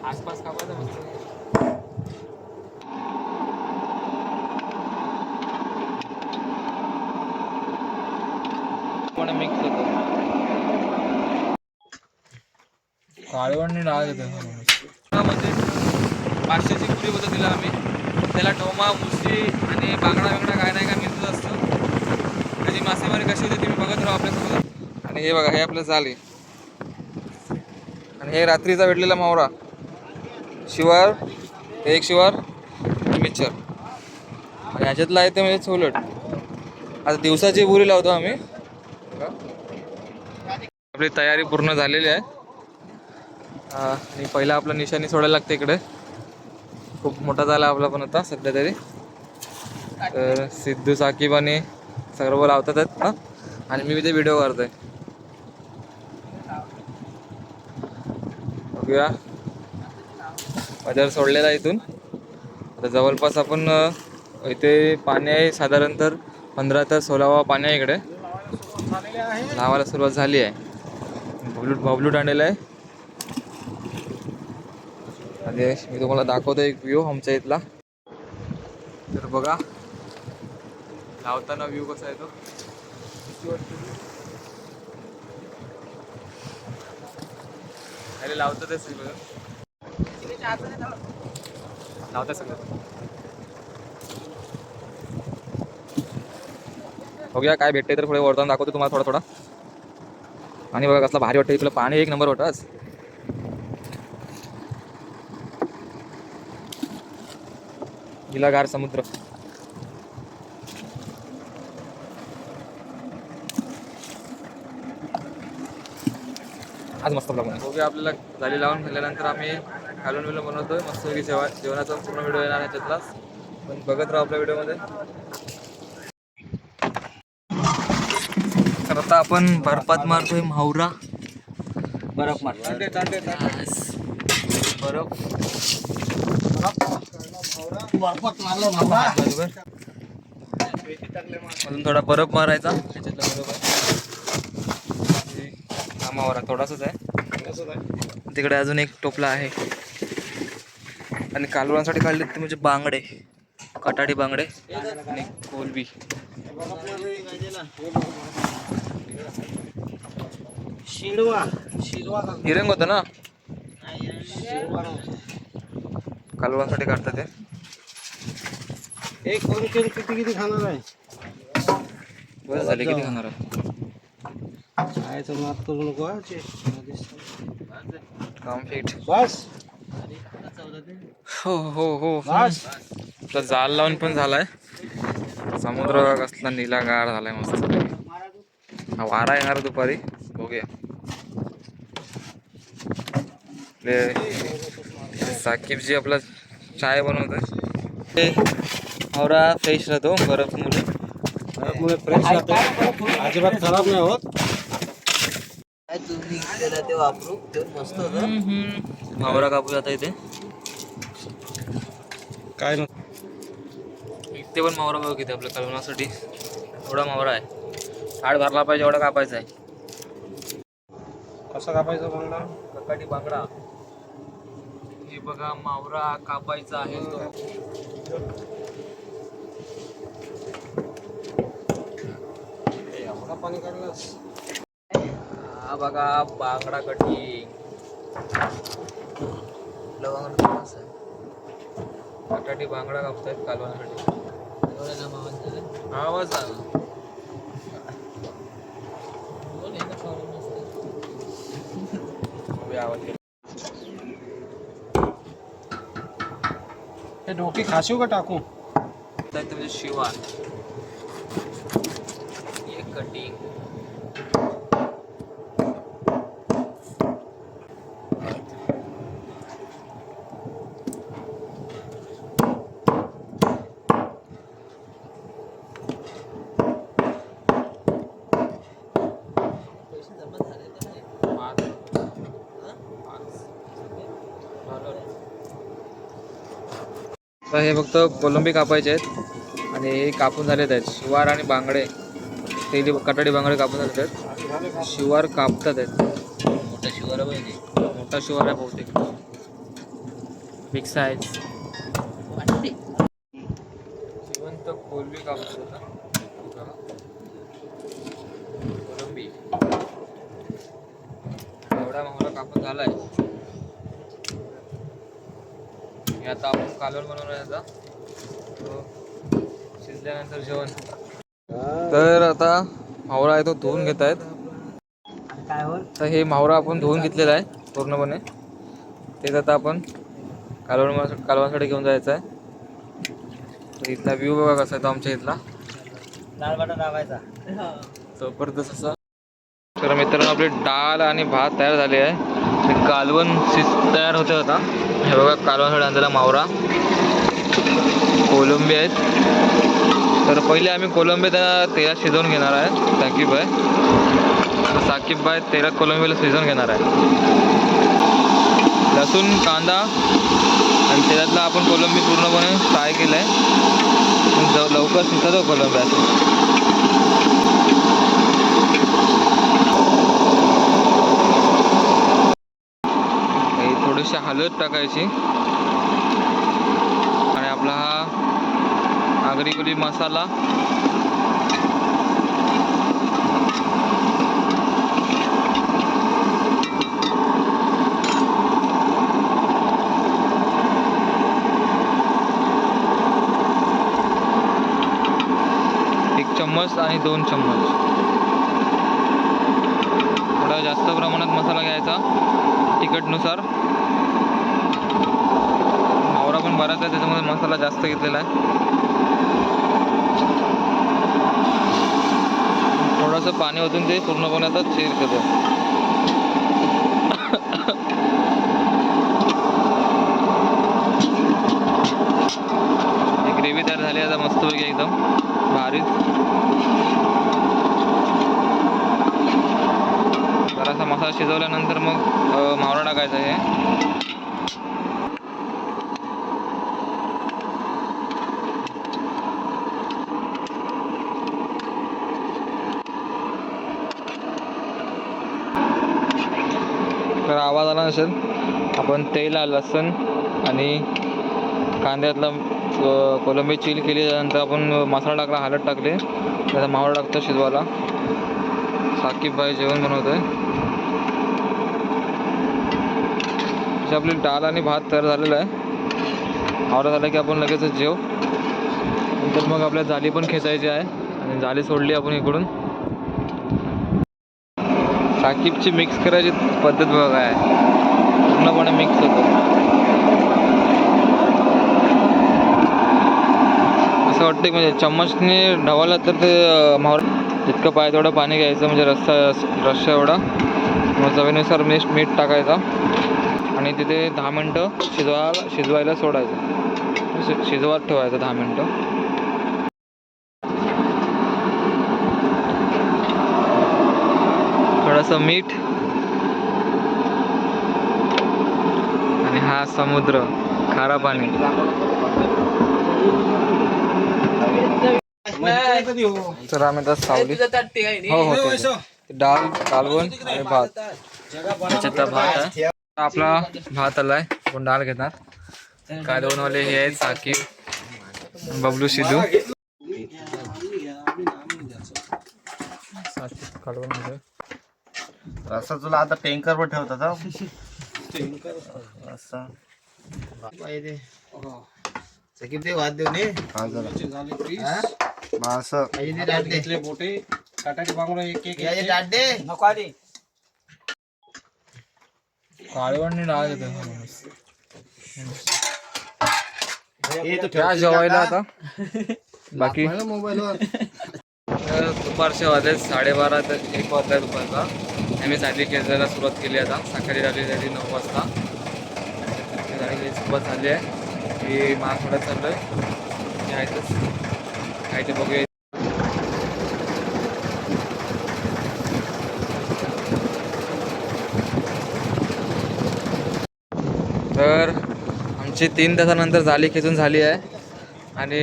आसपास कापायचं मस्त मिक्स होतो. काळवणी डाळ येते म्हणजे 500ची पुरी होतं दिला आम्ही. त्याला टोमा, मुशी आणि बांगडा वेगळा काय नाही काय मिळत असतं. त्याची मासेमारी कशी होती तुम्ही बघत राहा आपल्यासोबत. आणि हे बघा, हे आपलं झाले. आणि हे रात्रीचा भेटलेला मावरा, शिवार, एक शिवार मिक्सर. आणि ह्याच्यातला आहे ते म्हणजे सोलट. आता दिवसाची पुरी लावतो आम्ही. आपली तयारी पूर्ण झालेली आहे. आणि पहिला आपला निशाणी सोडायला लागते इकडे. खूप मोठा झाला आपला पण आता सध्या तरी. तर सिद्धू, साकीब आणि सर्व लावतात ना. आणि मी ते व्हिडिओ करतोय. बघूया बाजार सोडलेला इथून. आता जवळपास आपण इथे पाणी आहे साधारणतः 15 ते 16 पाणी आहे इकडे. लावायला सुरुवात झाली आहे. बबलूट आणलेला आहे. आणि मी तुम्हाला दाखवतो एक व्ह्यू आमच्या इथला. तर बघा लावताना व्ह्यू कसा येतो. अरे लावतं ते सगळं लावतं सगळं. बघूया काय भेटते तर पुढे वरताना दाखवतो तुम्हाला थोडा थोडा. आणि बघा कसला भारी वाटतं. तुला पाणी एक नंबर वाटत. निलागार समुद्र. आज मस्त ब्लॉग बघूया. आपल्याला झाली लावून झाल्यानंतर आम्ही खालून बिलून बनवतोय मस्त जेवणाचा पूर्ण व्हिडिओ येणार आहे त्यातला. पण बघत राहा आपल्या व्हिडिओमध्ये. तर आता आपण बर्फात मारतोय मावरा. बर्फ मारतो बर्फ. अजून थोडा बर्फ मारायचा त्याच्यातला बरोबर. हा मावरा थोडासाच आहे. तिकडे अजून एक टोपला आहे. आणि कालवणासाठी काढले ते म्हणजे बांगडे, कटाडी बांगडे आणि कोलबी. हिरंग होतं ना. कालवणासाठी काढतात ते. एक किती खाणार आहे. बस झाले. किती खाणार आहे. खायचं मात करू नको. कम्प्लीट बस. हो हो हो. तर जाल लावून पण झालाय. समुद्र कसला निलागार झालाय मस्त. वारा येणार दुपारी बघूया. साकीबजी आपला चाय बनवतोय. आवरा फ्रेश राहतो बर्फमुळे फ्रेश राहतो. अजिबात खराब नाही होत. तुम्ही त्याला ते वापरू ते मस्त होतं. मावरा कापू जाता इथे. काय ना इथे पण मावरा बघ किती आपल्या कालवणासाठी. एवढा मावरा आहे. हाड भरला पाहिजे एवढा कापायचा आहे. कसा कापायचा बांगडा. ककाटी बांगडा. हे बघा मावरा कापायचा आहे तो. एवढा पाणी काढलास. हा बघा बांगडा कटिंग. कटाटी बांगडा कापतायत कालवण्यासाठी. आवाज आला. हे डोकी खाशीव का टाकू. म्हणजे शिवार एक कटिंग. तर हे फक्त कोलंबी कापायचे आहेत. आणि हे कापून झालेत आहेत. शिवार आणि बांगडे ते कटाडी बांगडे कापून झालेत आहेत. शिवार कापतात आहेत. मोठा शिवारा पाहिजे. मोठा शिवार आहे बहुतेक. बिग साईज जिवंत कोलंबी कापूस होता कोलंबी एवढा मावळा कापूस झालाय. हे आता आपण कालवण बनवणार याचा शिजल्यानंतर जेवण. तर आता मावळा आहे तो धुवून घेत आहेत. तर हे मावळा आपण धुवून घेतलेला आहे पूर्णपणे. तेच आता आपण कालवणासाठी घेऊन जायचं आहे. तर इथला व्ह्यू बघा कसा आहे तो आमच्या इथला. डाळ बटाटा लावायचा. जबरदस्त असा. तर मित्रांनो आपली डाळ आणि भात तयार झाले आहे. कालवण तयार होते आता. हे बघा कालवणासाठी आणलेला मावरा, कोलंबी आहेत. तर पहिले आम्ही कोलंबी तेलात शिजवून घेणार आहे. साकीब बाय तेलात कोलंबीला शिजवून घेणार आहे. लसूण कांदा आणि तेलातला आपण कोलंबी पूर्णपणे फ्राय केलं आहे. लवकर शिजतो कोलंबी असं. थोडीशी हळद टाकायची आणि आपला हा आगरी कोली मसाला, चम्मच आणि 2 चम्मच. थोडा जास्त प्रमाणात मसाला घ्यायचा तिखटनुसार. मावरा पण बराच आहे त्याच्यामुळे मसाला जास्त घेतलेला आहे. थोडंसं पाणी ओतून ते पूर्णपणे आता शिजतं. ग्रेव्ही तयार झाली आता मस्तपैकी एकदम भारीच. जरासा मसाला शिजवल्यानंतर मग मावळा टाकायचा आहे. तर आवाज आला नसेल. आपण तेल, लसूण आणि कांद्यातला कोलंबी चिल केली. त्यानंतर आपण मसाला टाकला, हळद टाकले, त्याचा मावळा टाकतो शिजवायला. साकीब बाई जेवण बनवतोय. अशी आपली डाळ आणि भात तयार झालेला आहे. मावळा झाला की आपण लगेचच जेव. नंतर मग आपल्या जाळी पण खेचायची आहे आणि जाळी सोडली आपण इकडून. साकीबची मिक्स करायची पद्धत बघा आहे, पूर्णपणे मिक्स होतं. असं वाटतं म्हणजे चम्मचने ढवळला तर ते मावळा जितकं पाहिजे तेवढं पाणी घ्यायचं, म्हणजे रस्सा एवढा. मग चवीनुसार मीठ टाकायचा आणि तिथे 10 मिनटं शिजवायला सोडायचं. शिजवत ठेवायचं 10 मिनटं. थोडंसं मीठ आणि हा समुद्र खारा पाणी. तर आम्ही तर सावली हो डाळ, कालवण आणि भात. त्याच्यात भात आहे. आपला भात आलाय. आपण डाळ घेणार. कालवणवाले हे आहेत साकीब, बबलू, सिद्धू. साकीब कालवण मध्ये रस्सा तुला आता टँकर वर ठेवतात हा. रस्सा सकीब ते वाद देऊ ने. हा जरा असं घेतले मोठे काटाचे बांगडा एक एक याचे टाटे नको आधी. कालवण डाळ घेतो त्या जेवायला आता. बाकी मोबाईलवर दुपारचे वाजले 12:30 ते 1 वाजता दुपारचा. आम्ही जाळी खेचायला सुरुवात केली. आता सकाळी झाली 9 वाजता. जाळी सुरुवात झाली आहे. की महागड्यात चाललं आहे. यायचंच काय ते बघूया. तर आमची 3 तासानंतर जाळी खेचून झाली आहे आणि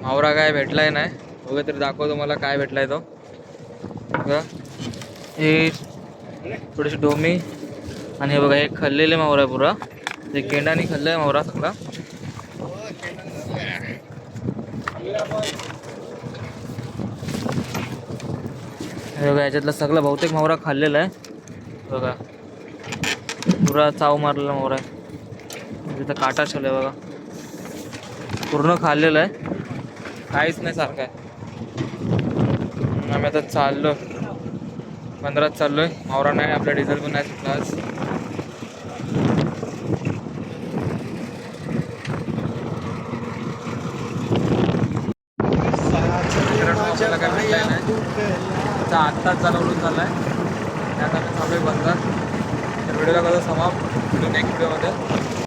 मावरा काय भेटलाय नाही. वगैरे तरी दाखवतो मला काय भेटलाय तो. बघा हे थोडीशी डोमी आणि हे बघा हे खाल्लेले मावरा पुरा. ते केंडाने खाल्लंय मावरा सगळा. हे बघा याच्यातला सगळा बहुतेक मावरा खाल्लेला आहे बघा. पुरा चाव मारलेला मावरा आहे. तिथं काटा ठेवलाय बघा. पूर्ण खाल्लेलं आहे, काहीच नाही सारखं आहे. आम्ही आता चाललो 15 चाललोय. मावरा नाही, आपला डिझेल पण नाही सुटला आज. आपल्याला काय भेटलाय नाही. त्याचा आत्ताच चालवून झालाय. त्यात आम्ही थांबलोय बंद. तर व्हिडिओला कसं समाप्त, नेक्स्ट व्हिडिओमध्ये.